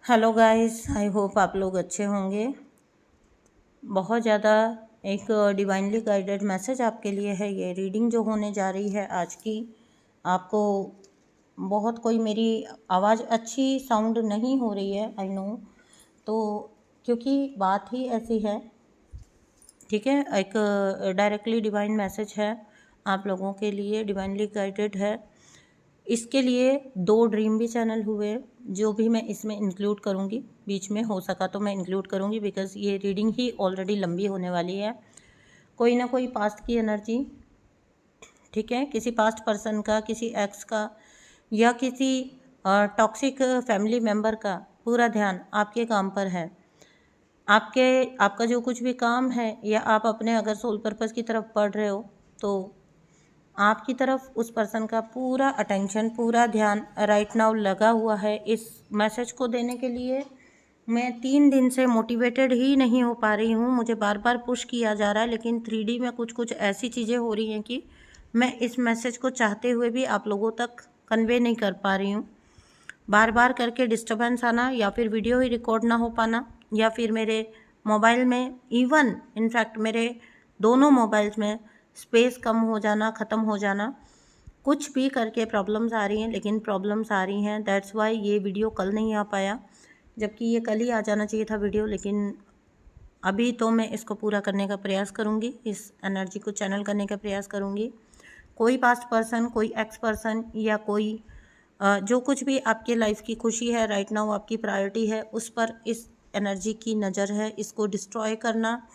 Hello guys, I hope आप लोग अच्छे होंगे। बहुत ज़्यादा एक डिवाइनली गाइडेड मैसेज आपके लिए है। ये रीडिंग जो होने जा रही है आज की, आपको बहुत कोई मेरी आवाज़ अच्छी साउंड नहीं हो रही है, आई नो, तो क्योंकि बात ही ऐसी है। ठीक है, एक डायरेक्टली डिवाइन मैसेज है आप लोगों के लिए, डिवाइनली गाइडेड है। इसके लिए 2 ड्रीम भी चैनल हुए, जो भी मैं इसमें इंक्लूड करूँगी, बीच में हो सका तो मैं इंक्लूड करूँगी, बिकॉज़ ये रीडिंग ही ऑलरेडी लंबी होने वाली है। कोई ना कोई पास्ट की एनर्जी, ठीक है, किसी पास्ट पर्सन का, किसी एक्स का या किसी टॉक्सिक फैमिली मेम्बर का पूरा ध्यान आपके काम पर है। आपका जो कुछ भी काम है, या आप अपने अगर सोल पर्पस की तरफ बढ़ रहे हो, तो आपकी तरफ उस पर्सन का पूरा अटेंशन, पूरा ध्यान राइट नाउ लगा हुआ है इस मैसेज को देने के लिए। मैं 3 दिन से मोटिवेटेड ही नहीं हो पा रही हूँ, मुझे बार बार पुश किया जा रहा है, लेकिन 3D में कुछ कुछ ऐसी चीज़ें हो रही हैं कि मैं इस मैसेज को चाहते हुए भी आप लोगों तक कन्वे नहीं कर पा रही हूँ। बार बार करके डिस्टर्बेंस आना, या फिर वीडियो ही रिकॉर्ड ना हो पाना, या फिर मेरे मोबाइल में, इवन इनफैक्ट मेरे दोनों मोबाइल्स में स्पेस कम हो जाना, ख़त्म हो जाना, कुछ भी करके प्रॉब्लम्स आ रही हैं। लेकिन प्रॉब्लम्स आ रही हैं, दैट्स वाई ये वीडियो कल नहीं आ पाया, जबकि ये कल ही आ जाना चाहिए था वीडियो। लेकिन अभी तो मैं इसको पूरा करने का प्रयास करूँगी, इस एनर्जी को चैनल करने का प्रयास करूँगी। कोई पास्ट पर्सन, कोई एक्स पर्सन, या कोई जो कुछ भी आपके लाइफ की खुशी है राइट नाउ, आपकी प्रायोरिटी है, उस पर इस एनर्जी की नज़र है। इसको डिस्ट्रॉय करना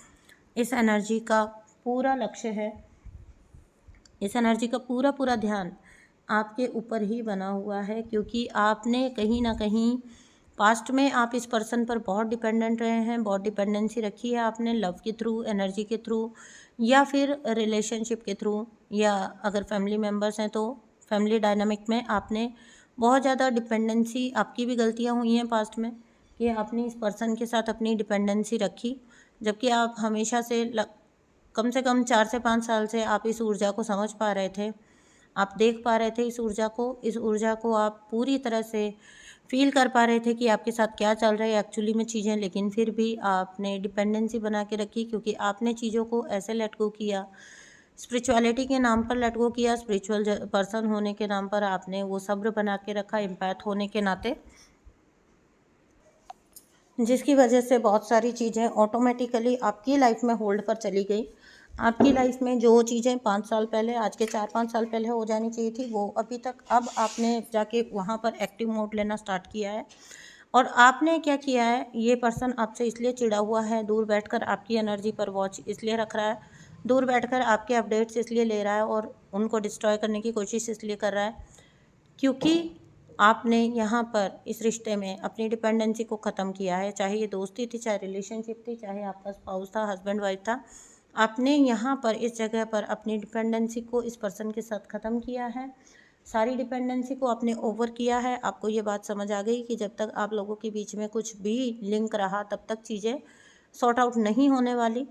इस एनर्जी का पूरा लक्ष्य है। इस एनर्जी का पूरा पूरा ध्यान आपके ऊपर ही बना हुआ है, क्योंकि आपने कहीं ना कहीं पास्ट में आप इस पर्सन पर बहुत डिपेंडेंट रहे हैं, बहुत डिपेंडेंसी रखी है आपने, लव के थ्रू, एनर्जी के थ्रू, या फिर रिलेशनशिप के थ्रू, या अगर फैमिली मेम्बर्स हैं तो फैमिली डायनामिक में आपने बहुत ज़्यादा डिपेंडेंसी, आपकी भी गलतियाँ हुई हैं पास्ट में कि आपने इस पर्सन के साथ अपनी डिपेंडेंसी रखी, जबकि आप हमेशा कम से कम 4 से 5 साल से आप इस ऊर्जा को समझ पा रहे थे, आप देख पा रहे थे इस ऊर्जा को आप पूरी तरह से फील कर पा रहे थे कि आपके साथ क्या चल रहा है एक्चुअली में चीज़ें। लेकिन फिर भी आपने डिपेंडेंसी बना के रखी, क्योंकि आपने चीज़ों को ऐसे लेट गो किया, स्पिरिचुअलिटी के नाम पर लेट गो किया, स्पिरिचुअल पर्सन होने के नाम पर आपने वो सब्र बना के रखा, एम्पैथ होने के नाते, जिसकी वजह से बहुत सारी चीज़ें ऑटोमेटिकली आपकी लाइफ में होल्ड पर चली गई। आपकी लाइफ में जो चीज़ें 5 साल पहले, आज के 4-5 साल पहले हो जानी चाहिए थी, वो अभी तक, अब आपने जाके वहाँ पर एक्टिव मोड लेना स्टार्ट किया है। और आपने क्या किया है, ये पर्सन आपसे इसलिए चिढ़ा हुआ है, दूर बैठकर आपकी एनर्जी पर वॉच इसलिए रख रहा है, दूर बैठकर आपके अपडेट्स इसलिए ले रहा है, और उनको डिस्ट्रॉय करने की कोशिश इसलिए कर रहा है क्योंकि आपने यहाँ पर इस रिश्ते में अपनी डिपेंडेंसी को ख़त्म किया है। चाहे ये दोस्ती थी, चाहे रिलेशनशिप थी, चाहे आपका स्पाउस था, हस्बैंड वाइफ था, आपने यहाँ पर इस जगह पर अपनी डिपेंडेंसी को इस पर्सन के साथ ख़त्म किया है। सारी डिपेंडेंसी को आपने ओवर किया है। आपको ये बात समझ आ गई कि जब तक आप लोगों के बीच में कुछ भी लिंक रहा, तब तक चीज़ें सॉर्ट आउट नहीं होने वाली।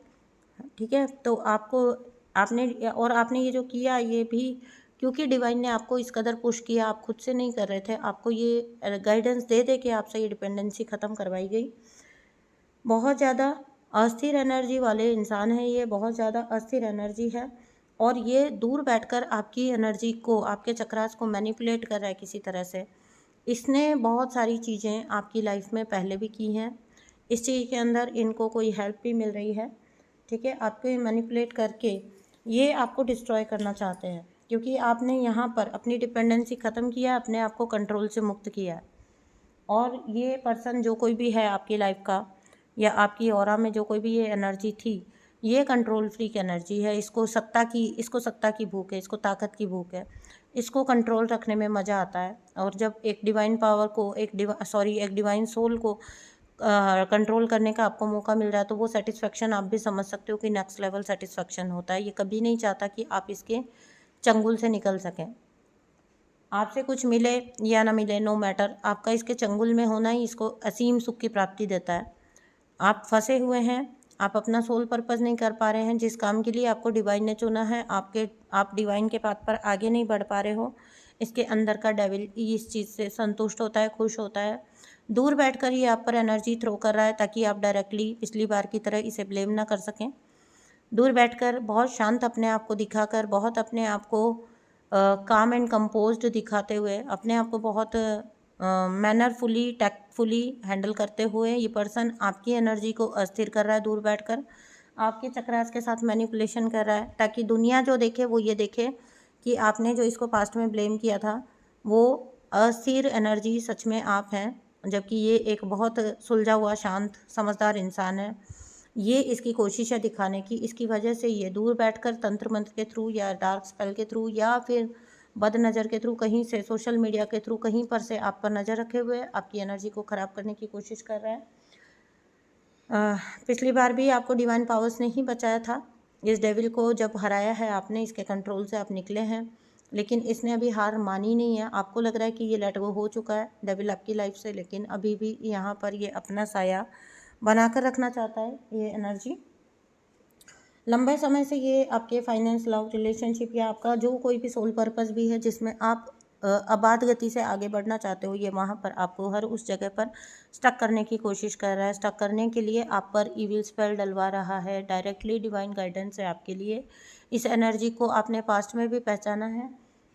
ठीक है, तो आपने ये जो किया, ये भी क्योंकि डिवाइन ने आपको इस कदर पुश किया, आप खुद से नहीं कर रहे थे, आपको ये गाइडेंस दे दे के आपसे ये डिपेंडेंसी ख़त्म करवाई गई। बहुत ज़्यादा अस्थिर एनर्जी वाले इंसान है ये, बहुत ज़्यादा अस्थिर एनर्जी है, और ये दूर बैठकर आपकी एनर्जी को, आपके चक्रास को मैनिपुलेट कर रहा है किसी तरह से। इसने बहुत सारी चीज़ें आपकी लाइफ में पहले भी की हैं, इस चीज़ के अंदर इनको कोई हेल्प भी मिल रही है। ठीक है, आपको मैनिपुलेट करके ये आपको डिस्ट्रॉय करना चाहते हैं, क्योंकि आपने यहाँ पर अपनी डिपेंडेंसी ख़त्म किया, अपने आप को कंट्रोल से मुक्त किया है। और ये पर्सन जो कोई भी है आपकी लाइफ का, या आपकी ऑरा में जो कोई भी ये एनर्जी थी, ये कंट्रोल फ्रीक एनर्जी है। इसको सत्ता की भूख है, इसको ताकत की भूख है, इसको कंट्रोल रखने में मज़ा आता है। और जब एक डिवाइन पावर को, एक डिवाइन सोल को कंट्रोल करने का आपको मौका मिल रहा है, तो वो सेटिस्फेक्शन आप भी समझ सकते हो कि नेक्स्ट लेवल सेटिस्फेक्शन होता है। ये कभी नहीं चाहता कि आप इसके चंगुल से निकल सकें। आपसे कुछ मिले या ना मिले, नो मैटर, आपका इसके चंगुल में होना ही इसको असीम सुख की प्राप्ति देता है। आप फंसे हुए हैं, आप अपना सोल पर्पस नहीं कर पा रहे हैं, जिस काम के लिए आपको डिवाइन ने चुना है, आप डिवाइन के पाथ पर आगे नहीं बढ़ पा रहे हो। इसके अंदर का डेविल इस चीज़ से संतुष्ट होता है, खुश होता है। दूर बैठकर ये आप पर एनर्जी थ्रो कर रहा है ताकि आप डायरेक्टली पिछली बार की तरह इसे ब्लेम ना कर सकें। दूर बैठकर बहुत शांत अपने आप को दिखाकर, बहुत अपने आप को काम एंड कंपोज्ड दिखाते हुए, अपने आप को बहुत मैनरफुली, टैक्टफुली हैंडल करते हुए ये पर्सन आपकी एनर्जी को अस्थिर कर रहा है। दूर बैठकर आपके चक्रास के साथ मैनिपुलेशन कर रहा है ताकि दुनिया जो देखे वो ये देखे कि आपने जो इसको पास्ट में ब्लेम किया था वो अस्थिर एनर्जी सच में आप हैं, जबकि ये एक बहुत सुलझा हुआ, शांत, समझदार इंसान है। ये इसकी कोशिश है दिखाने की, इसकी वजह से ये दूर बैठकर तंत्र मंत्र के थ्रू या डार्क स्पेल के थ्रू या फिर बद नज़र के थ्रू, कहीं से सोशल मीडिया के थ्रू, कहीं पर से आप पर नज़र रखे हुए आपकी एनर्जी को ख़राब करने की कोशिश कर रहा है। पिछली बार भी आपको डिवाइन पावर्स ने ही बचाया था। इस डेविल को जब हराया है आपने, इसके कंट्रोल से आप निकले हैं, लेकिन इसने अभी हार मानी नहीं है। आपको लग रहा है कि ये लेट गो हो चुका है डेविल आपकी लाइफ से, लेकिन अभी भी यहाँ पर ये अपना साया बनाकर रखना चाहता है। ये एनर्जी लंबे समय से ये आपके फाइनेंस, लव, रिलेशनशिप या आपका जो कोई भी सोल पर्पस भी है जिसमें आप अबाध गति से आगे बढ़ना चाहते हो, ये वहाँ पर आपको हर उस जगह पर स्टक करने की कोशिश कर रहा है। स्टक करने के लिए आप पर इविल स्पेल डलवा रहा है। डायरेक्टली डिवाइन गाइडेंस है आपके लिए। इस एनर्जी को आपने पास्ट में भी पहचाना है।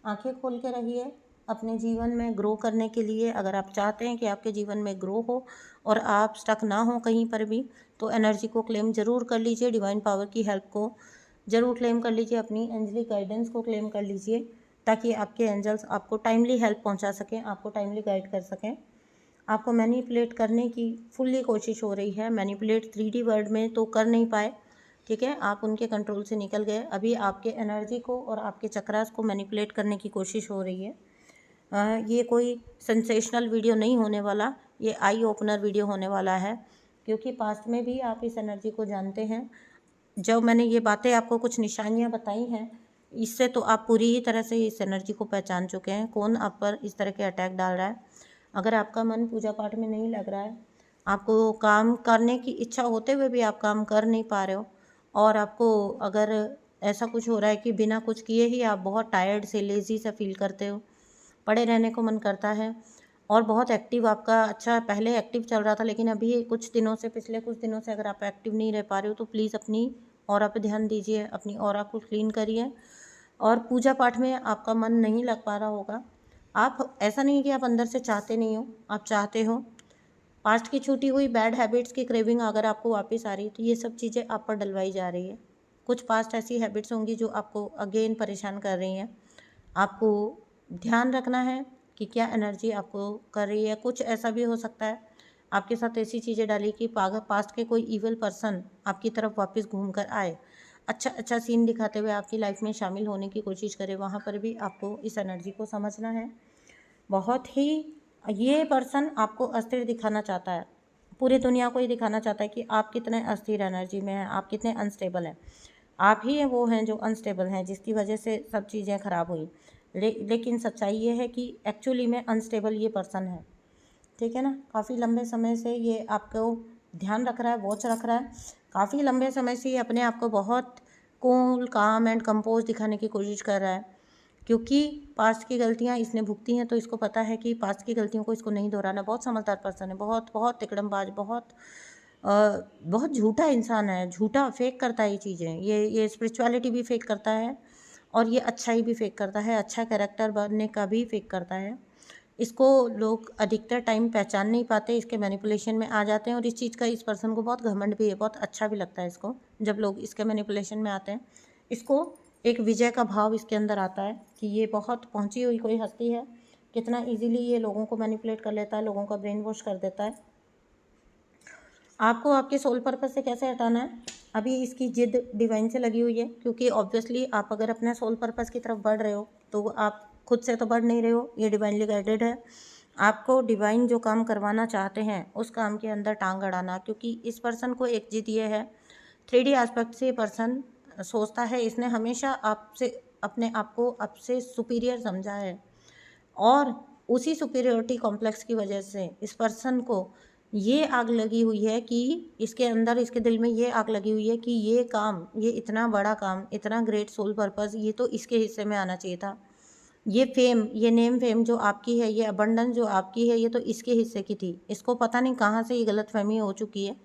आंखें खोल के रहिए अपने जीवन में ग्रो करने के लिए। अगर आप चाहते हैं कि आपके जीवन में ग्रो हो और आप स्टक ना हो कहीं पर भी, तो एनर्जी को क्लेम ज़रूर कर लीजिए। डिवाइन पावर की हेल्प को ज़रूर क्लेम कर लीजिए, अपनी एंजलिक गाइडेंस को क्लेम कर लीजिए, ताकि आपके एंजल्स आपको टाइमली हेल्प पहुंचा सकें, आपको टाइमली गाइड कर सकें। आपको मैनिपुलेट करने की फुल्ली कोशिश हो रही है। मैनिपुलेट 3D वर्ड में तो कर नहीं पाए, ठीक है, आप उनके कंट्रोल से निकल गए। अभी आपके एनर्जी को और आपके चक्रास को मैनिपुलेट करने की कोशिश हो रही है। ये कोई सेंसेशनल वीडियो नहीं होने वाला, ये आई ओपनर वीडियो होने वाला है, क्योंकि पास्ट में भी आप इस एनर्जी को जानते हैं। जब मैंने ये बातें आपको कुछ निशानियां बताई हैं, इससे तो आप पूरी ही तरह से इस एनर्जी को पहचान चुके हैं, कौन आप पर इस तरह के अटैक डाल रहा है। अगर आपका मन पूजा पाठ में नहीं लग रहा है, आपको काम करने की इच्छा होते हुए भी आप काम कर नहीं पा रहे हो, और आपको अगर ऐसा कुछ हो रहा है कि बिना कुछ किए ही आप बहुत टायर्ड से, लेज़ी सा फील करते हो, पड़े रहने को मन करता है, और बहुत एक्टिव आपका, अच्छा पहले एक्टिव चल रहा था लेकिन अभी कुछ दिनों से, पिछले कुछ दिनों से अगर आप एक्टिव नहीं रह पा रहे हो, तो प्लीज़ अपनी ऑरा पे ध्यान दीजिए, अपनी ऑरा को क्लीन करिए। और पूजा पाठ में आपका मन नहीं लग पा रहा होगा, आप, ऐसा नहीं कि आप अंदर से चाहते नहीं हो, आप चाहते हो। पास्ट की छूटी हुई बैड हैबिट्स की क्रेविंग अगर आपको वापस आ रही है, तो ये सब चीज़ें आप पर डलवाई जा रही है। कुछ पास्ट ऐसी हैबिट्स होंगी जो आपको अगेन परेशान कर रही हैं। आपको ध्यान रखना है कि क्या एनर्जी आपको कर रही है। कुछ ऐसा भी हो सकता है आपके साथ ऐसी चीज़ें डाली कि पास्ट के कोई इविल पर्सन आपकी तरफ वापस घूम कर आए, अच्छा अच्छा सीन दिखाते हुए आपकी लाइफ में शामिल होने की कोशिश करे। वहाँ पर भी आपको इस एनर्जी को समझना है। बहुत ही, ये पर्सन आपको अस्थिर दिखाना चाहता है, पूरी दुनिया को ही दिखाना चाहता है कि आप कितने अस्थिर एनर्जी में हैं, आप कितने अनस्टेबल हैं। आप ही वो हैं जो अनस्टेबल हैं, जिसकी वजह से सब चीज़ें ख़राब हुई। लेकिन सच्चाई ये है कि एक्चुअली में अनस्टेबल ये पर्सन है, ठीक है ना। काफ़ी लंबे समय से ये आपको ध्यान रख रहा है, वॉच रख रहा है। काफ़ी लंबे समय से ये अपने आप को बहुत कूल, काम एंड कंपोज दिखाने की कोशिश कर रहा है, क्योंकि पास्ट की गलतियां इसने भुगती हैं, तो इसको पता है कि पास्ट की गलतियों को इसको नहीं दोहराना। बहुत समझदार पर्सन है, बहुत बहुत तिकड़मबाज, बहुत झूठा इंसान है, झूठा फेक करता है ये चीज़ें। ये स्पिरिचुअलिटी भी फेक करता है, और ये अच्छाई भी फेक करता है, अच्छा कैरेक्टर बनने का भी फेक करता है। इसको लोग अधिकतर टाइम पहचान नहीं पाते, इसके मैनिपुलेशन में आ जाते हैं, और इस चीज़ का इस पर्सन को बहुत घमंड भी है, बहुत अच्छा भी लगता है इसको जब लोग इसके मैनिपुलेशन में आते हैं। इसको एक विजय का भाव इसके अंदर आता है कि ये बहुत पहुंची हुई कोई हस्ती है, कितना इजीली ये लोगों को मैनिपुलेट कर लेता है, लोगों का ब्रेन वॉश कर देता है। आपको आपके सोल पर्पस से कैसे हटाना है, अभी इसकी जिद डिवाइन से लगी हुई है, क्योंकि ऑब्वियसली आप अगर अपने सोल पर्पस की तरफ बढ़ रहे हो तो आप खुद से तो बढ़ नहीं रहे हो, ये डिवाइनली गाइडेड है। आपको डिवाइन जो काम करवाना चाहते हैं उस काम के अंदर टांग अड़ाना, क्योंकि इस पर्सन को एक जिद ये है, 3D एस्पेक्ट से ये पर्सन सोचता है, इसने हमेशा आपसे, अपने आप को आपसे सुपीरियर समझा है, और उसी सुपीरियरिटी कॉम्प्लेक्स की वजह से इस पर्सन को ये आग लगी हुई है कि इसके अंदर, इसके दिल में ये आग लगी हुई है कि ये काम, ये इतना बड़ा काम, इतना ग्रेट सोल पर्पस, ये तो इसके हिस्से में आना चाहिए था। ये फेम, ये नेम फेम जो आपकी है, ये अबंडेंस जो आपकी है, ये तो इसके हिस्से की थी। इसको पता नहीं कहाँ से ये गलतफहमी हो चुकी है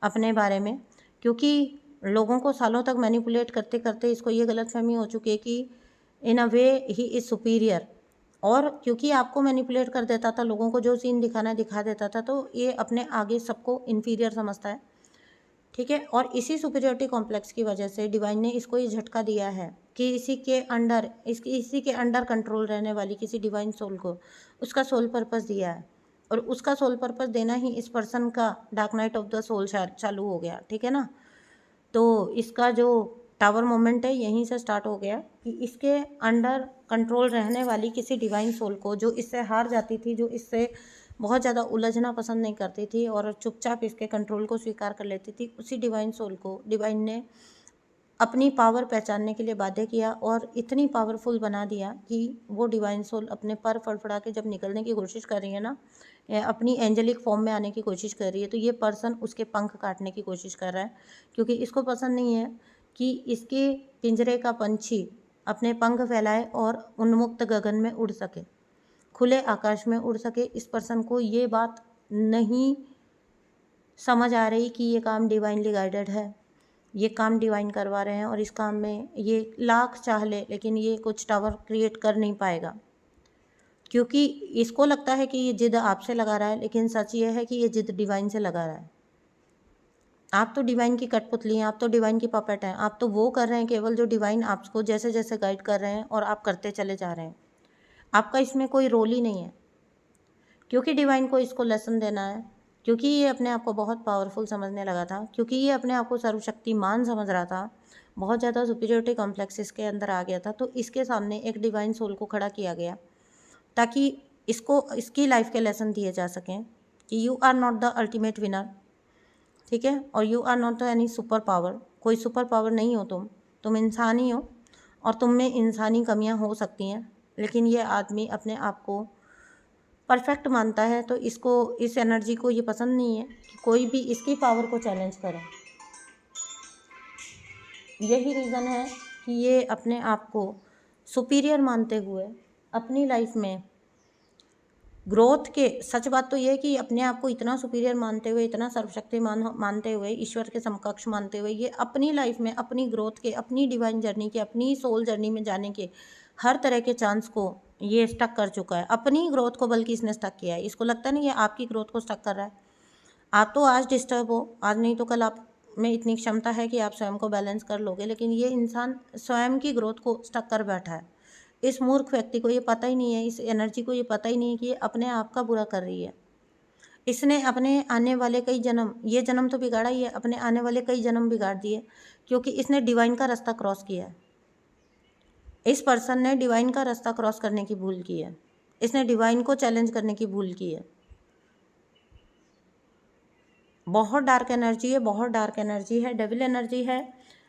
अपने बारे में, क्योंकि लोगों को सालों तक मैनिपुलेट करते करते इसको ये गलतफहमी हो चुकी है कि इन अ वे ही इज़ सुपीरियर। और क्योंकि आपको मैनिपुलेट कर देता था, लोगों को जो सीन दिखाना दिखा देता था, तो ये अपने आगे सबको इन्फीरियर समझता है, ठीक है। और इसी सुपीरियरिटी कॉम्प्लेक्स की वजह से डिवाइन ने इसको ये झटका दिया है कि इसी के अंडर कंट्रोल रहने वाली किसी डिवाइन सोल को उसका सोल पर्पस दिया है, और उसका सोल पर्पस देना ही इस पर्सन का dark night of the soul चालू हो गया, ठीक है ना। तो इसका जो टावर मोमेंट है यहीं से स्टार्ट हो गया कि इसके अंडर कंट्रोल रहने वाली किसी डिवाइन सोल को, जो इससे हार जाती थी, जो इससे बहुत ज़्यादा उलझना पसंद नहीं करती थी और चुपचाप इसके कंट्रोल को स्वीकार कर लेती थी, उसी डिवाइन सोल को डिवाइन ने अपनी पावर पहचानने के लिए बाध्य किया और इतनी पावरफुल बना दिया कि वो डिवाइन सोल अपने पर फड़फड़ा के जब निकलने की कोशिश कर रही है ना, अपनी एंजेलिक फॉर्म में आने की कोशिश कर रही है, तो ये पर्सन उसके पंख काटने की कोशिश कर रहा है, क्योंकि इसको पसंद नहीं है कि इसके पिंजरे का पंछी अपने पंख फैलाए और उन्मुक्त गगन में उड़ सके, खुले आकाश में उड़ सके। इस पर्सन को ये बात नहीं समझ आ रही कि ये काम डिवाइनली गाइडेड है, ये काम डिवाइन करवा रहे हैं, और इस काम में ये लाख चाह ले लेकिन ये कुछ टावर क्रिएट कर नहीं पाएगा, क्योंकि इसको लगता है कि ये जिद आपसे लगा रहा है, लेकिन सच ये है कि ये जिद डिवाइन से लगा रहा है। आप तो डिवाइन की कठपुतली हैं, आप तो डिवाइन की पपेट हैं, आप तो वो कर रहे हैं केवल जो डिवाइन आपको जैसे जैसे गाइड कर रहे हैं और आप करते चले जा रहे हैं। आपका इसमें कोई रोल ही नहीं है, क्योंकि डिवाइन को इसको लेसन देना है, क्योंकि ये अपने आप को बहुत पावरफुल समझने लगा था, क्योंकि ये अपने आप को सर्वशक्तिमान समझ रहा था, बहुत ज़्यादा सुपीरियरिटी कॉम्प्लेक्स इसके अंदर आ गया था। तो इसके सामने एक डिवाइन सोल को खड़ा किया गया ताकि इसको इसकी लाइफ के लेसन दिए जा सकें कि you are not the ultimate winner, ठीक है, और you are not the any super power. कोई सुपर पावर नहीं हो, तुम इंसान ही हो, और तुम में इंसानी कमियां हो सकती हैं, लेकिन ये आदमी अपने आप को परफेक्ट मानता है, तो इसको इस एनर्जी को ये पसंद नहीं है कि कोई भी इसकी पावर को चैलेंज करे। यही रीज़न है कि ये अपने आप को सुपीरियर मानते हुए अपनी लाइफ में ग्रोथ के, सच बात तो ये है कि अपने आप को इतना सुपीरियर मानते हुए, इतना सर्वशक्तिमान मानते हुए, ईश्वर के समकक्ष मानते हुए, ये अपनी लाइफ में अपनी ग्रोथ के, अपनी डिवाइन जर्नी के, अपनी सोल जर्नी में जाने के हर तरह के चांस को ये स्टक कर चुका है। अपनी ग्रोथ को बल्कि इसने स्टक किया है। इसको लगता नहीं ये आपकी ग्रोथ को स्टक कर रहा है। आप तो आज डिस्टर्ब हो, आज नहीं तो कल आप में इतनी क्षमता है कि आप स्वयं को बैलेंस कर लोगे, लेकिन ये इंसान स्वयं की ग्रोथ को स्टक कर बैठा है। इस मूर्ख व्यक्ति को ये पता ही नहीं है, इस एनर्जी को ये पता ही नहीं है कि ये अपने आप का बुरा कर रही है। इसने अपने आने वाले कई जन्म, ये जन्म तो बिगाड़ा ही है, अपने आने वाले कई जन्म बिगाड़ दिए, क्योंकि इसने डिवाइन का रास्ता क्रॉस किया है। इस पर्सन ने डिवाइन का रास्ता क्रॉस करने की भूल की है, इसने डिवाइन को चैलेंज करने की भूल की है। बहुत डार्क एनर्जी है, बहुत डार्क एनर्जी है, डेविल एनर्जी है।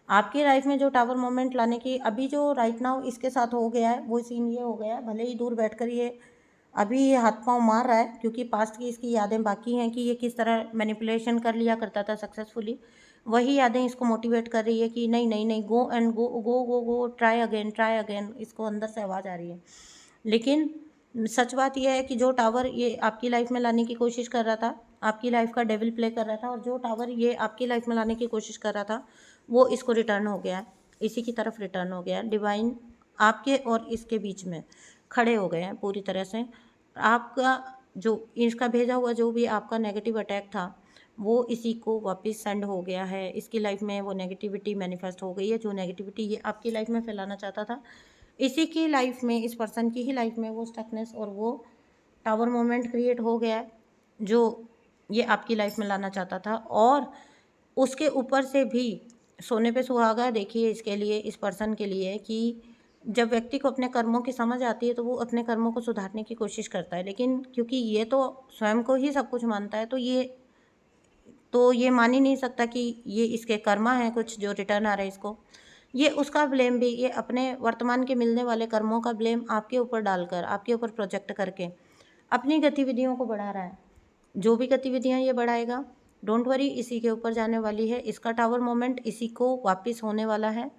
आपकी लाइफ में जो टावर मोमेंट लाने की अभी जो राइट नाउ इसके साथ हो गया है, वो सीन ये हो गया है, भले ही दूर बैठकर ये अभी ये हाथ पांव मार रहा है, क्योंकि पास्ट की इसकी यादें बाकी हैं कि ये किस तरह मैनिपुलेशन कर लिया करता था सक्सेसफुली। वही यादें इसको मोटिवेट कर रही है कि नहीं नहीं नहीं, go and go go go go, try again, इसको अंदर से आवाज़ आ रही है। लेकिन सच बात यह है कि जो टावर ये आपकी लाइफ में लाने की कोशिश कर रहा था, आपकी लाइफ का डेविल प्ले कर रहा था, और जो टावर ये आपकी लाइफ में लाने की कोशिश कर रहा था, वो इसको रिटर्न हो गया, इसी की तरफ रिटर्न हो गया। डिवाइन आपके और इसके बीच में खड़े हो गए हैं पूरी तरह से। आपका जो इसका भेजा हुआ जो भी आपका नेगेटिव अटैक था, वो इसी को वापस सेंड हो गया है। इसकी लाइफ में वो नेगेटिविटी मैनिफेस्ट हो गई है, जो नेगेटिविटी ये आपकी लाइफ में फैलाना चाहता था, इसी की लाइफ में, इस पर्सन की ही लाइफ में वो स्टकनेस और वो टावर मोमेंट क्रिएट हो गया है जो ये आपकी लाइफ में लाना चाहता था। और उसके ऊपर से भी सोने पे सुहागा देखिए इसके लिए, इस पर्सन के लिए, कि जब व्यक्ति को अपने कर्मों की समझ आती है तो वो अपने कर्मों को सुधारने की कोशिश करता है, लेकिन क्योंकि ये तो स्वयं को ही सब कुछ मानता है, तो ये मान ही नहीं सकता कि ये इसके कर्मा है कुछ जो रिटर्न आ रहा है इसको। ये उसका ब्लेम भी, ये अपने वर्तमान के मिलने वाले कर्मों का ब्लेम आपके ऊपर डालकर, आपके ऊपर प्रोजेक्ट करके अपनी गतिविधियों को बढ़ा रहा है। जो भी गतिविधियां ये बढ़ाएगा, डोंट वरी, इसी के ऊपर जाने वाली है। इसका टावर मोमेंट इसी को वापस होने वाला है।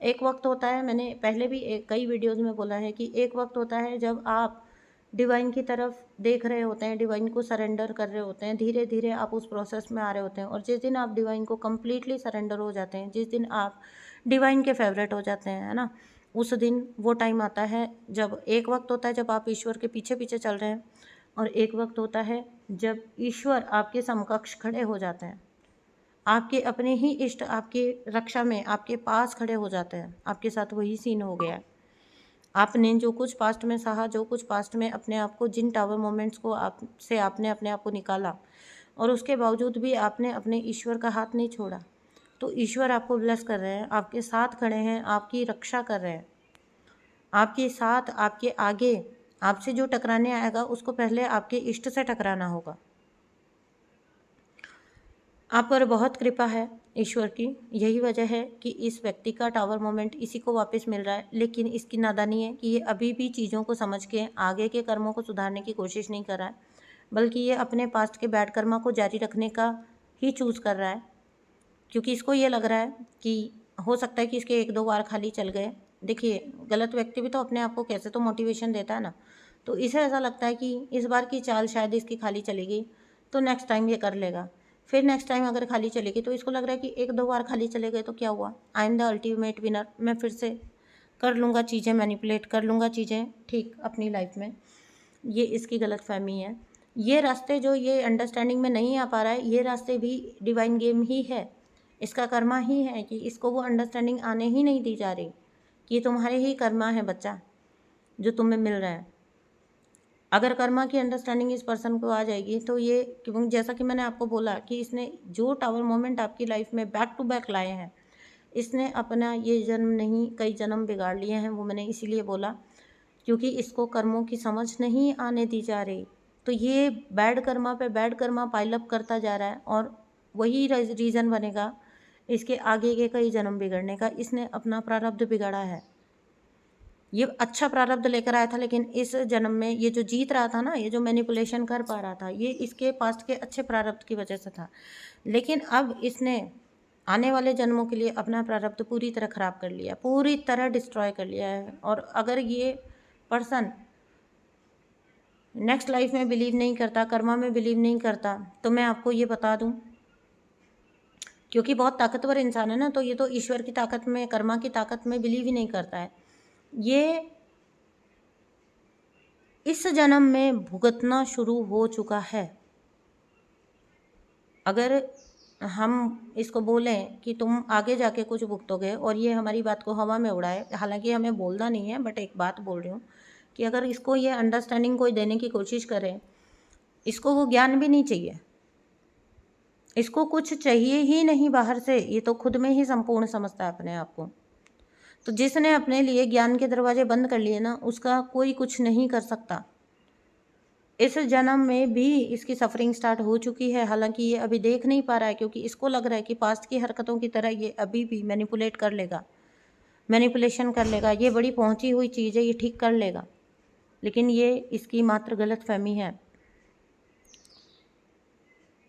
एक वक्त होता है, मैंने पहले भी कई वीडियोज़ में बोला है कि एक वक्त होता है जब आप डिवाइन की तरफ देख रहे होते हैं, डिवाइन को सरेंडर कर रहे होते हैं, धीरे धीरे आप उस प्रोसेस में आ रहे होते हैं। और जिस दिन आप डिवाइन को कम्प्लीटली सरेंडर हो जाते हैं, जिस दिन आप डिवाइन के फेवरेट हो जाते हैं, है ना, उस दिन वो टाइम आता है जब एक वक्त होता है जब आप ईश्वर के पीछे पीछे चल रहे हैं, और एक वक्त होता है जब ईश्वर आपके समकक्ष खड़े हो जाते हैं। आपके अपने ही इष्ट आपकी रक्षा में आपके पास खड़े हो जाते हैं। आपके साथ वही सीन हो गया है। आपने जो कुछ पास्ट में सहा, जो कुछ पास्ट में अपने आप को, जिन टावर मोमेंट्स को आपने अपने आप को निकाला, और उसके बावजूद भी आपने अपने ईश्वर का हाथ नहीं छोड़ा, तो ईश्वर आपको ब्लेस कर रहे हैं, आपके साथ खड़े हैं, आपकी रक्षा कर रहे हैं, आपके साथ, आपके आगे। आपसे जो टकराने आएगा उसको पहले आपके इष्ट से टकराना होगा। आप पर बहुत कृपा है ईश्वर की, यही वजह है कि इस व्यक्ति का टावर मोमेंट इसी को वापस मिल रहा है। लेकिन इसकी नादानी है कि ये अभी भी चीज़ों को समझ के आगे के कर्मों को सुधारने की कोशिश नहीं कर रहा है, बल्कि ये अपने पास्ट के बैड कर्मा को जारी रखने का ही चूज़ कर रहा है। क्योंकि इसको ये लग रहा है कि हो सकता है कि इसके 1-2 बार खाली चल गए। देखिए, गलत व्यक्ति भी तो अपने आप को कैसे तो मोटिवेशन देता है ना, तो इसे ऐसा लगता है कि इस बार की चाल शायद इसकी खाली चलेगी, तो नेक्स्ट टाइम ये कर लेगा। फिर नेक्स्ट टाइम अगर खाली चलेगी तो इसको लग रहा है कि 1-2 बार खाली चले गए तो क्या हुआ, I am the ultimate winner, मैं फिर से कर लूँगा चीज़ें, मैनिपुलेट कर लूँगा चीज़ें ठीक अपनी लाइफ में। ये इसकी गलत फहमी है। ये रास्ते जो ये अंडरस्टैंडिंग में नहीं आ पा रहा है, ये रास्ते भी डिवाइन गेम ही है, इसका कर्मा ही है कि इसको वो अंडरस्टैंडिंग आने ही नहीं दी जा रही कि ये तुम्हारे ही कर्मा है बच्चा, जो तुम्हें मिल रहा है। अगर कर्मा की अंडरस्टैंडिंग इस पर्सन को आ जाएगी तो ये, क्योंकि जैसा कि मैंने आपको बोला कि इसने जो टावर मोमेंट आपकी लाइफ में बैक टू बैक लाए हैं, इसने अपना ये जन्म नहीं कई जन्म बिगाड़ लिए हैं। वो मैंने इसीलिए बोला क्योंकि इसको कर्मों की समझ नहीं आने दी जा रही, तो ये बैड कर्मा पे बैड कर्मा पाइलअप करता जा रहा है, और वही रीज़न बनेगा इसके आगे के कई जन्म बिगड़ने का। इसने अपना प्रारब्ध बिगाड़ा है। ये अच्छा प्रारब्ध लेकर आया था, लेकिन इस जन्म में ये जो जीत रहा था ना, ये जो मैनिपुलेशन कर पा रहा था, ये इसके पास्ट के अच्छे प्रारब्ध की वजह से था। लेकिन अब इसने आने वाले जन्मों के लिए अपना प्रारब्ध पूरी तरह ख़राब कर लिया, पूरी तरह डिस्ट्रॉय कर लिया है। और अगर ये पर्सन नेक्स्ट लाइफ में बिलीव नहीं करता, कर्मा में बिलीव नहीं करता, तो मैं आपको ये बता दूं, क्योंकि बहुत ताकतवर इंसान है ना, तो ये तो ईश्वर की ताकत में, कर्मा की ताकत में बिलीव ही नहीं करता है। ये इस जन्म में भुगतना शुरू हो चुका है। अगर हम इसको बोलें कि तुम आगे जाके कुछ भुगतोगे, और ये हमारी बात को हवा में उड़ाए, हालांकि हमें बोलना नहीं है, बट एक बात बोल रही हूँ कि अगर इसको ये अंडरस्टैंडिंग कोई देने की कोशिश करे, इसको वो ज्ञान भी नहीं चाहिए, इसको कुछ चाहिए ही नहीं बाहर से, ये तो खुद में ही संपूर्ण समझता है अपने आप को। तो जिसने अपने लिए ज्ञान के दरवाजे बंद कर लिए ना, उसका कोई कुछ नहीं कर सकता। इस जन्म में भी इसकी सफरिंग स्टार्ट हो चुकी है, हालांकि ये अभी देख नहीं पा रहा है, क्योंकि इसको लग रहा है कि पास्ट की हरकतों की तरह ये अभी भी मैनिपुलेट कर लेगा, मैनिपुलेशन कर लेगा, ये बड़ी पहुंची हुई चीज़ है, ये ठीक कर लेगा। लेकिन ये इसकी मात्र गलत फहमी है।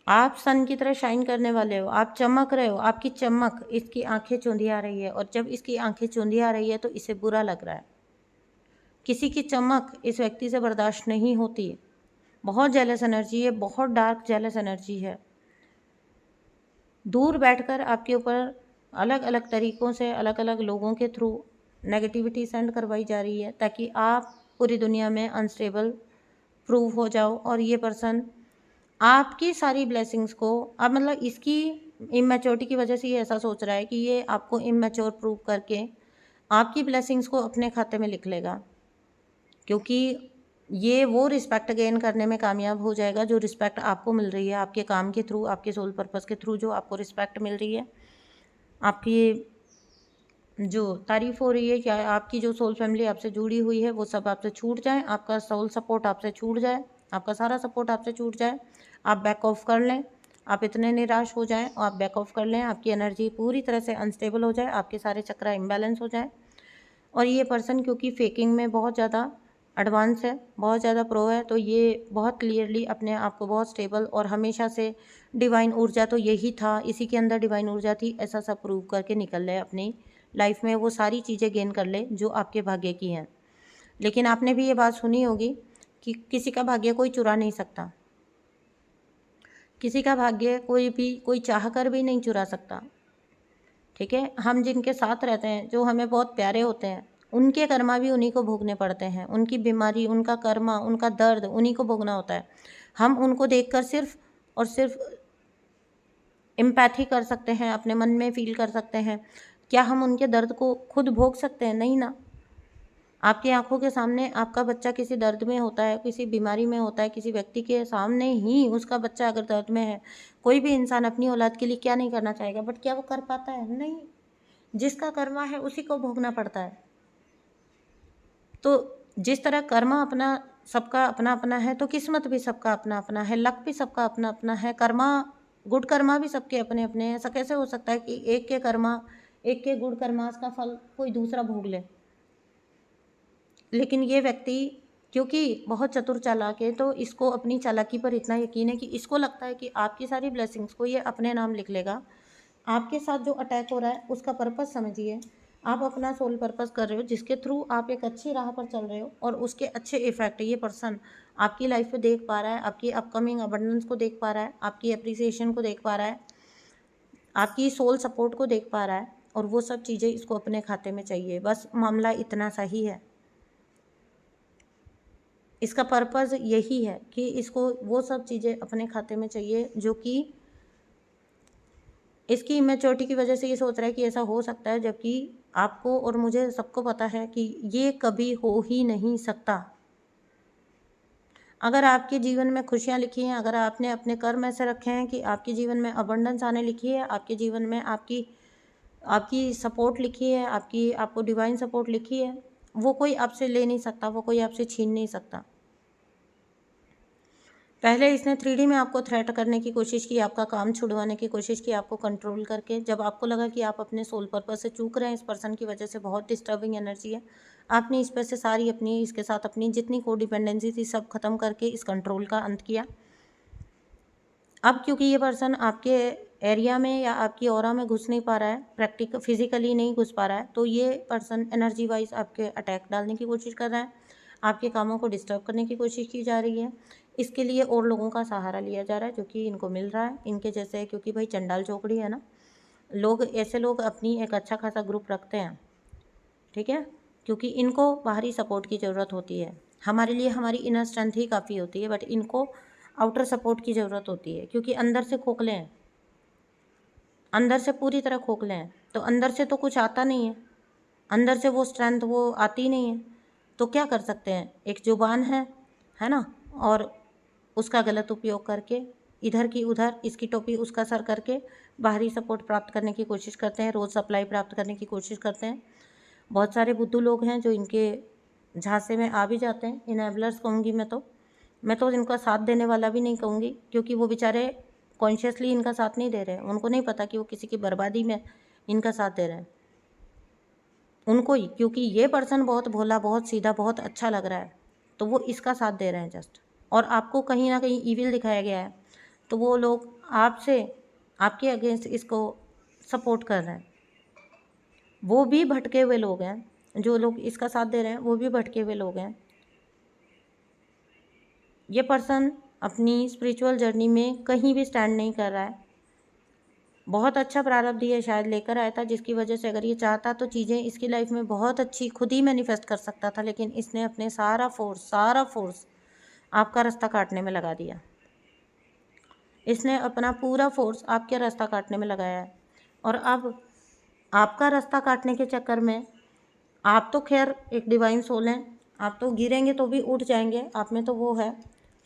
आप सन की तरह शाइन करने वाले हो, आप चमक रहे हो, आपकी चमक, इसकी आंखें चौंधिया रही है, और जब इसकी आंखें चौंधिया रही है तो इसे बुरा लग रहा है। किसी की चमक इस व्यक्ति से बर्दाश्त नहीं होती। बहुत जेलस एनर्जी है, बहुत डार्क जेलस एनर्जी है। दूर बैठकर आपके ऊपर अलग अलग तरीक़ों से, अलग अलग लोगों के थ्रू नेगेटिविटी सेंड करवाई जा रही है, ताकि आप पूरी दुनिया में अनस्टेबल प्रूव हो जाओ। और ये पर्सन आपकी सारी ब्लेसिंग्स को, अब मतलब इसकी इमेच्योरिटी की वजह से ये ऐसा सोच रहा है कि ये आपको इमेच्योर प्रूव करके आपकी ब्लेसिंग्स को अपने खाते में लिख लेगा, क्योंकि ये वो रिस्पेक्ट गेन करने में कामयाब हो जाएगा जो रिस्पेक्ट आपको मिल रही है आपके काम के थ्रू, आपके सोल पर्पस के थ्रू, जो आपको रिस्पेक्ट मिल रही है, आपकी जो तारीफ़ हो रही है, क्या आपकी जो सोल फैमिली आपसे जुड़ी हुई है वो सब आपसे छूट जाए, आपका सोल सपोर्ट आपसे छूट जाए, आपका सारा सपोर्ट आपसे छूट जाए, आप बैक ऑफ कर लें, आप इतने निराश हो जाएं, आप बैक ऑफ कर लें, आपकी एनर्जी पूरी तरह से अनस्टेबल हो जाए, आपके सारे चक्रा इम्बैलेंस हो जाए। और ये पर्सन क्योंकि फेकिंग में बहुत ज़्यादा एडवांस है, बहुत ज़्यादा प्रो है, तो ये बहुत क्लियरली अपने आप को बहुत स्टेबल और हमेशा से डिवाइन ऊर्जा तो यही था, इसी के अंदर डिवाइन ऊर्जा थी, ऐसा सब प्रूव करके निकल रहे अपनी लाइफ में वो सारी चीज़ें गेन कर ले जो आपके भाग्य की हैं। लेकिन आपने भी ये बात सुनी होगी कि किसी का भाग्य कोई चुरा नहीं सकता, किसी का भाग्य कोई चाह कर भी नहीं चुरा सकता। ठीक है, हम जिनके साथ रहते हैं, जो हमें बहुत प्यारे होते हैं, उनके कर्मा भी उन्हीं को भोगने पड़ते हैं। उनकी बीमारी, उनका कर्मा, उनका दर्द उन्हीं को भोगना होता है। हम उनको देखकर सिर्फ और सिर्फ एम्पैथी कर सकते हैं, अपने मन में फील कर सकते हैं। क्या हम उनके दर्द को खुद भोग सकते हैं? नहीं ना। आपकी आंखों के सामने आपका बच्चा किसी दर्द में होता है, किसी बीमारी में होता है, किसी व्यक्ति के सामने ही उसका बच्चा अगर दर्द में है, कोई भी इंसान अपनी औलाद के लिए क्या नहीं करना चाहेगा, बट क्या वो कर पाता है? नहीं। जिसका कर्मा है उसी को भोगना पड़ता है। तो जिस तरह कर्मा अपना सबका अपना अपना है, तो किस्मत भी सबका अपना अपना है, लक भी सबका अपना अपना है, कर्मा, गुड कर्मा भी सबके अपने अपने हैं। ऐसा कैसे हो सकता है कि एक के गुड कर्मास का फल कोई दूसरा भोग ले? लेकिन ये व्यक्ति क्योंकि बहुत चतुर चालाक है, तो इसको अपनी चालाकी पर इतना यकीन है कि इसको लगता है कि आपकी सारी ब्लेसिंग्स को ये अपने नाम लिख लेगा। आपके साथ जो अटैक हो रहा है उसका पर्पस समझिए। आप अपना सोल पर्पस कर रहे हो, जिसके थ्रू आप एक अच्छी राह पर चल रहे हो, और उसके अच्छे इफेक्ट ये पर्सन आपकी लाइफ में देख पा रहा है, आपकी अपकमिंग अबंडेंस को देख पा रहा है, आपकी अप्रिसिएशन को देख पा रहा है, आपकी सोल सपोर्ट को देख पा रहा है, और वो सब चीज़ें इसको अपने खाते में चाहिए। बस मामला इतना सा ही है। इसका पर्पस यही है कि इसको वो सब चीज़ें अपने खाते में चाहिए जो कि इसकी इमेच्योरिटी की वजह से ये सोच रहा है कि ऐसा हो सकता है, जबकि आपको और मुझे सबको पता है कि ये कभी हो ही नहीं सकता। अगर आपके जीवन में खुशियाँ लिखी हैं, अगर आपने अपने कर्म ऐसे रखे हैं कि आपके जीवन में अबंडेंस आने लिखी है, आपके जीवन में आपकी आपकी सपोर्ट लिखी है, आपको डिवाइन सपोर्ट लिखी है, वो कोई आपसे ले नहीं सकता, वो कोई आपसे छीन नहीं सकता। पहले इसने 3D में आपको थ्रेट करने की कोशिश की, आपका काम छुड़वाने की कोशिश की, आपको कंट्रोल करके। जब आपको लगा कि आप अपने सोल पर्पस से चूक रहे हैं, इस पर्सन की वजह से बहुत डिस्टर्बिंग एनर्जी है, आपने इस पर से सारी इसके साथ अपनी जितनी कोडिपेंडेंसी थी सब खत्म करके इस कंट्रोल का अंत किया। अब क्योंकि ये पर्सन आपके एरिया में या आपकी ऑरा में घुस नहीं पा रहा है, फिजिकली नहीं घुस पा रहा है, तो ये पर्सन एनर्जी वाइज आपके अटैक डालने की कोशिश कर रहा है, आपके कामों को डिस्टर्ब करने की कोशिश की जा रही है। इसके लिए और लोगों का सहारा लिया जा रहा है जो कि इनको मिल रहा है इनके जैसे, क्योंकि भाई चंडाल चौकड़ी है ना, ऐसे लोग अपनी एक अच्छा खासा ग्रुप रखते हैं। ठीक है, क्योंकि इनको बाहरी सपोर्ट की ज़रूरत होती है। हमारे लिए हमारी इनर स्ट्रेंथ ही काफ़ी होती है, बट इनको आउटर सपोर्ट की ज़रूरत होती है, क्योंकि अंदर से खोखले हैं, अंदर से पूरी तरह खोखले हैं। तो अंदर से तो कुछ आता नहीं है, अंदर से वो स्ट्रेंथ वो आती नहीं है, तो क्या कर सकते हैं? एक जुबान है ना, और उसका गलत उपयोग करके इधर की उधर, इसकी टोपी उसका सर करके बाहरी सपोर्ट प्राप्त करने की कोशिश करते हैं, रोज़ सप्लाई प्राप्त करने की कोशिश करते हैं। बहुत सारे बुद्धू लोग हैं जो इनके झांसे में आ भी जाते हैं। इनेबलर्स कहूँगी मैं तो इनका साथ देने वाला भी नहीं कहूँगी, क्योंकि वो बेचारे कॉन्शियसली इनका साथ नहीं दे रहे हैं। उनको नहीं पता कि वो किसी की बर्बादी में इनका साथ दे रहे हैं, उनको ही, क्योंकि ये पर्सन बहुत भोला, बहुत सीधा, बहुत अच्छा लग रहा है, तो वो इसका साथ दे रहे हैं जस्ट। और आपको कहीं ना कहीं ईविल दिखाया गया है, तो वो लोग आपके अगेंस्ट इसको सपोर्ट कर रहे हैं। वो भी भटके हुए लोग हैं, जो लोग इसका साथ दे रहे हैं वो भी भटके हुए लोग हैं। ये पर्सन अपनी स्पिरिचुअल जर्नी में कहीं भी स्टैंड नहीं कर रहा है। बहुत अच्छा प्रारब्ध ये शायद लेकर आया था, जिसकी वजह से अगर ये चाहता तो चीज़ें इसकी लाइफ में बहुत अच्छी खुद ही मैनिफेस्ट कर सकता था, लेकिन इसने अपने सारा फोर्स आपका रास्ता काटने में लगा दिया। इसने अपना पूरा फोर्स आपके रास्ता काटने में लगाया है, और अब आपका रास्ता काटने के चक्कर में आप तो खैर एक डिवाइन सोल हैं, आप तो गिरेंगे तो भी उठ जाएंगे, आप में तो वो है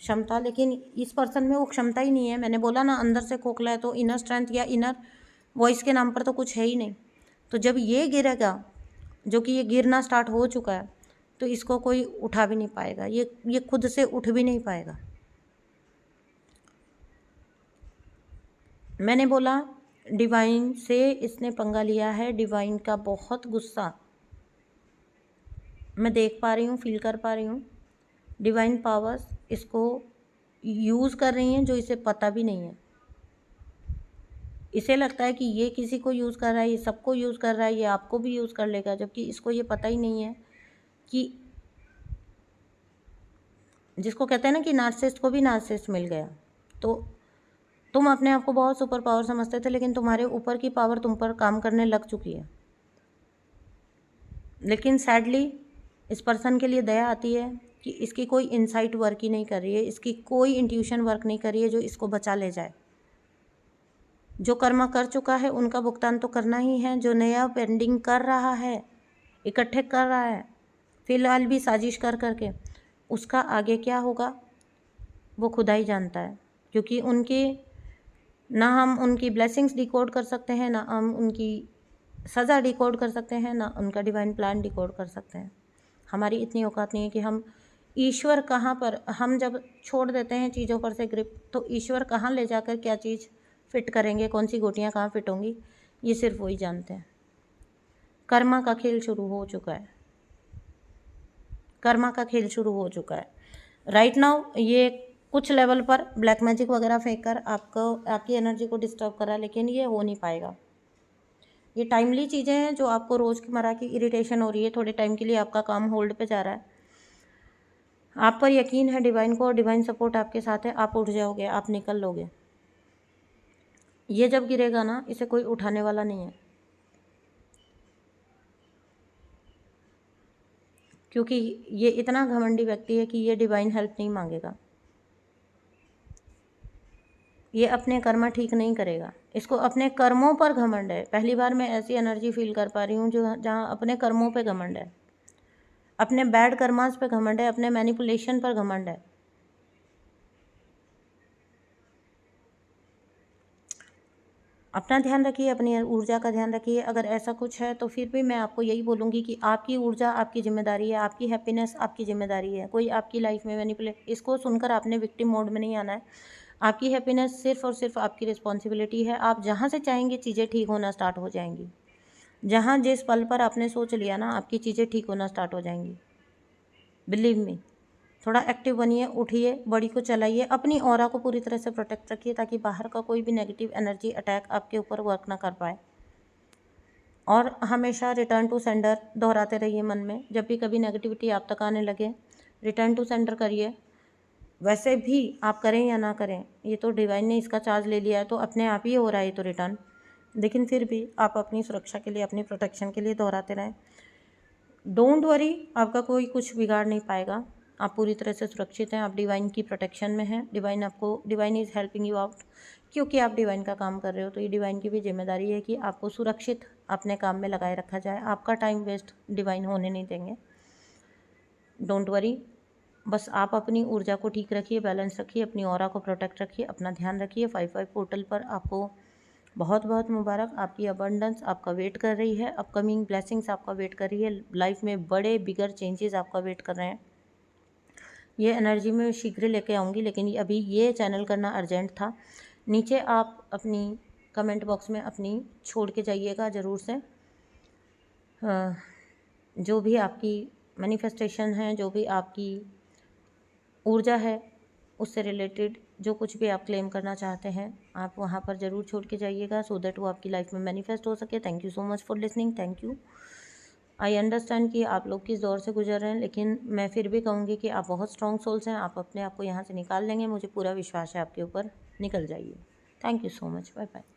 क्षमता, लेकिन इस पर्सन में वो क्षमता ही नहीं है। मैंने बोला ना, अंदर से खोखला है, तो इनर स्ट्रेंथ या इनर वॉइस के नाम पर तो कुछ है ही नहीं। तो जब ये गिरेगा, जो कि ये गिरना स्टार्ट हो चुका है, तो इसको कोई उठा भी नहीं पाएगा, ये खुद से उठ भी नहीं पाएगा। मैंने बोला डिवाइन से इसने पंगा लिया है, डिवाइन का बहुत गुस्सा मैं देख पा रही हूँ, फील कर पा रही हूँ। डिवाइन पावर्स इसको यूज़ कर रही हैं जो इसे पता भी नहीं है। इसे लगता है कि ये किसी को यूज़ कर रहा है, ये सबको यूज़ कर रहा है, ये आपको भी यूज़ कर लेगा, जबकि इसको ये पता ही नहीं है कि जिसको कहते हैं ना कि नार्सिसिस्ट को भी नार्सिसिस्ट मिल गया। तो तुम अपने आप को बहुत सुपर पावर समझते थे, लेकिन तुम्हारे ऊपर की पावर तुम पर काम करने लग चुकी है। लेकिन सैडली इस पर्सन के लिए दया आती है कि इसकी कोई इनसाइट वर्क ही नहीं कर रही है, इसकी कोई इंट्यूशन वर्क नहीं कर रही है जो इसको बचा ले जाए। जो कर्मा कर चुका है उनका भुगतान तो करना ही है, जो नया पेंडिंग कर रहा है, इकट्ठे कर रहा है फिलहाल भी साजिश कर करके, उसका आगे क्या होगा वो खुदा ही जानता है। क्योंकि ना हम उनकी ब्लेसिंग्स डिकोड कर सकते हैं, ना हम उनकी सज़ा डिकोड कर सकते हैं, ना उनका डिवाइन प्लान डिकोड कर सकते हैं। हमारी इतनी औकात नहीं है कि हम ईश्वर कहाँ पर, हम जब छोड़ देते हैं चीज़ों पर से ग्रिप, तो ईश्वर कहाँ ले जाकर क्या चीज़ फिट करेंगे, कौन सी गोटियाँ कहाँ फिट होंगी, ये सिर्फ वही जानते हैं। कर्मा का खेल शुरू हो चुका है, कर्मा का खेल शुरू हो चुका है राइट नाउ। ये कुछ लेवल पर ब्लैक मैजिक वगैरह फेंक कर आपकी एनर्जी को डिस्टर्ब करा, लेकिन ये हो नहीं पाएगा। ये टाइमली चीज़ें हैं जो आपको रोज़मर्रा की इरिटेशन हो रही है, थोड़े टाइम के लिए आपका काम होल्ड पे जा रहा है। आप पर यकीन है डिवाइन को, और डिवाइन सपोर्ट आपके साथ है, आप उठ जाओगे, आप निकल लोगे। ये जब गिरेगा ना, इसे कोई उठाने वाला नहीं है, क्योंकि ये इतना घमंडी व्यक्ति है कि ये डिवाइन हेल्प नहीं मांगेगा, ये अपने कर्म ठीक नहीं करेगा, इसको अपने कर्मों पर घमंड है। पहली बार मैं ऐसी एनर्जी फील कर पा रही हूँ जो जहाँ अपने कर्मों पे घमंड है, अपने बैड कर्मास पे घमंड है, अपने मैनिपुलेशन पर घमंड है। अपना ध्यान रखिए, अपनी ऊर्जा का ध्यान रखिए। अगर ऐसा कुछ है तो फिर भी मैं आपको यही बोलूँगी कि आपकी ऊर्जा आपकी जिम्मेदारी है, आपकी हैप्पीनेस आपकी जिम्मेदारी है। कोई आपकी लाइफ में मैनिपुलेट, इसको सुनकर आपने विक्टिम मोड में नहीं आना है। आपकी हैप्पीनेस सिर्फ और सिर्फ आपकी रिस्पॉन्सिबिलिटी है। आप जहाँ से चाहेंगे चीज़ें ठीक होना स्टार्ट हो जाएंगी। जहाँ जिस पल पर आपने सोच लिया ना, आपकी चीज़ें ठीक होना स्टार्ट हो जाएंगी। बिलीव मी, थोड़ा एक्टिव बनिए, उठिए, बॉडी को चलाइए, अपनी ऑरा को पूरी तरह से प्रोटेक्ट रखिए ताकि बाहर का कोई भी नेगेटिव एनर्जी अटैक आपके ऊपर वर्क ना कर पाए। और हमेशा रिटर्न टू सेंडर दोहराते रहिए मन में। जब भी कभी नेगेटिविटी आप तक आने लगे, रिटर्न टू सेंडर करिए। वैसे भी आप करें या ना करें, ये तो डिवाइन ने इसका चार्ज ले लिया है, तो अपने आप ही हो रहा है ये तो रिटर्न। लेकिन फिर भी आप अपनी सुरक्षा के लिए, अपनी प्रोटेक्शन के लिए दोहराते रहें। डोंट वरी, आपका कोई कुछ बिगाड़ नहीं पाएगा। आप पूरी तरह से सुरक्षित हैं, आप डिवाइन की प्रोटेक्शन में हैं। Divine is helping you out, क्योंकि आप डिवाइन का काम कर रहे हो, तो ये डिवाइन की भी जिम्मेदारी है कि आपको सुरक्षित अपने काम में लगाए रखा जाए। आपका टाइम वेस्ट डिवाइन होने नहीं देंगे। डोंट वरी, बस आप अपनी ऊर्जा को ठीक रखिए, बैलेंस रखिए, अपनी ऑरा को प्रोटेक्ट रखिए, अपना ध्यान रखिए। 5/5 पोर्टल पर आपको बहुत बहुत मुबारक। आपकी अबंडेंस आपका वेट कर रही है, अपकमिंग ब्लेसिंग्स आपका वेट कर रही है, लाइफ में बड़े बिगर चेंजेस आपका वेट कर रहे हैं। ये एनर्जी में शीघ्र लेके आऊँगी, लेकिन अभी ये चैनल करना अर्जेंट था। नीचे आप अपनी कमेंट बॉक्स में अपनी छोड़ के जाइएगा ज़रूर से, जो भी आपकी मैनिफेस्टेशन है, जो भी आपकी ऊर्जा है, उससे रिलेटेड जो कुछ भी आप क्लेम करना चाहते हैं, आप वहाँ पर ज़रूर छोड़ के जाइएगा, सो दैट वो आपकी लाइफ में मैनिफेस्ट हो सके। Thank you so much for listening, thank you. I understand कि आप लोग किस दौर से गुजर रहे हैं, लेकिन मैं फिर भी कहूँगी कि आप बहुत स्ट्रॉन्ग सोल्स हैं। आप अपने आप को यहाँ से निकाल लेंगे, मुझे पूरा विश्वास है आपके ऊपर। निकल जाइए। Thank you so much, bye bye.